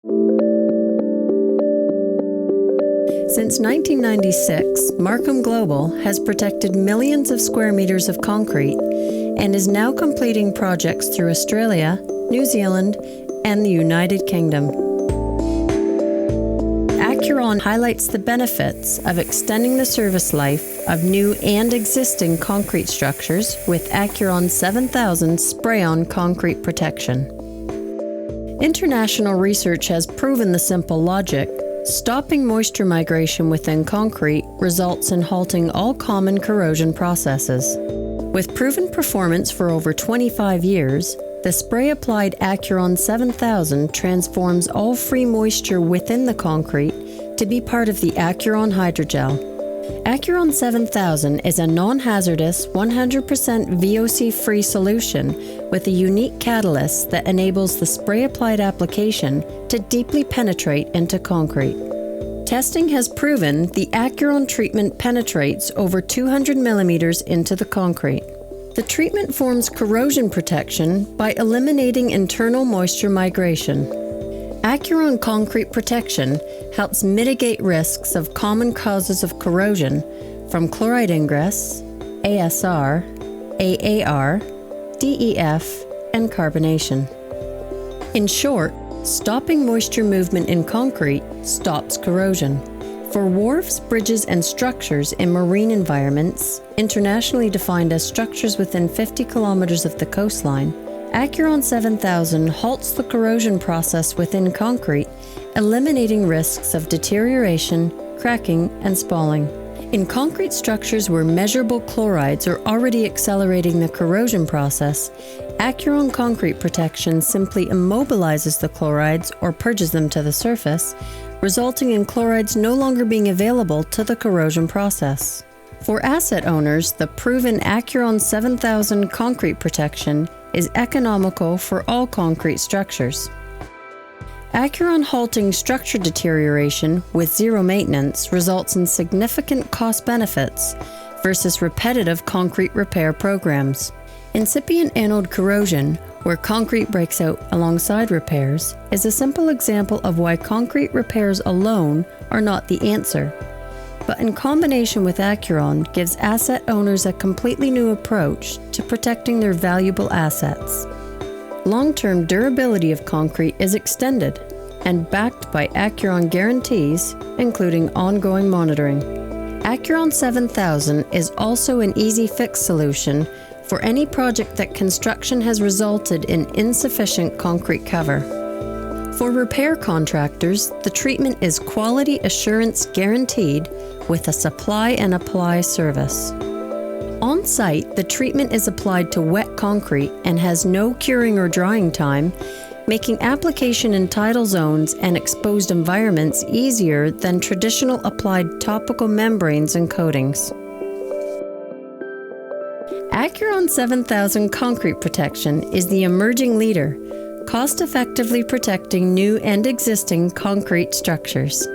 Since 1996, Markham Global has protected millions of square meters of concrete and is now completing projects through Australia, New Zealand, and the United Kingdom. AQURON highlights the benefits of extending the service life of new and existing concrete structures with AQURON 7000 spray-on concrete protection. International research has proven the simple logic. Stopping moisture migration within concrete results in halting all common corrosion processes. With proven performance for over 25 years, the spray-applied AQURON 7000 transforms all free moisture within the concrete to be part of the AQURON hydrogel. AQURON 7000 is a non-hazardous, 100% VOC-free solution with a unique catalyst that enables the spray-applied application to deeply penetrate into concrete. Testing has proven the AQURON treatment penetrates over 200 millimeters into the concrete. The treatment forms corrosion protection by eliminating internal moisture migration. AQURON concrete protection helps mitigate risks of common causes of corrosion from chloride ingress, ASR, AAR, DEF, and carbonation. In short, stopping moisture movement in concrete stops corrosion. For wharves, bridges, and structures in marine environments, internationally defined as structures within 50 kilometers of the coastline, AQURON 7000 halts the corrosion process within concrete, eliminating risks of deterioration, cracking, and spalling. In concrete structures where measurable chlorides are already accelerating the corrosion process, AQURON concrete protection simply immobilizes the chlorides or purges them to the surface, resulting in chlorides no longer being available to the corrosion process. For asset owners, the proven AQURON 7000 concrete protection is economical for all concrete structures. AQURON halting structure deterioration with zero maintenance results in significant cost benefits versus repetitive concrete repair programs. Incipient anode corrosion, where concrete breaks out alongside repairs, is a simple example of why concrete repairs alone are not the answer. But in combination with AQURON gives asset owners a completely new approach to protecting their valuable assets. Long-term durability of concrete is extended and backed by AQURON guarantees, including ongoing monitoring. AQURON 7000 is also an easy fix solution for any project that construction has resulted in insufficient concrete cover. For repair contractors, the treatment is quality assurance guaranteed with a supply and apply service. On site, the treatment is applied to wet concrete and has no curing or drying time, making application in tidal zones and exposed environments easier than traditional applied topical membranes and coatings. AQURON 7000 concrete protection is the emerging leader, cost-effectively protecting new and existing concrete structures.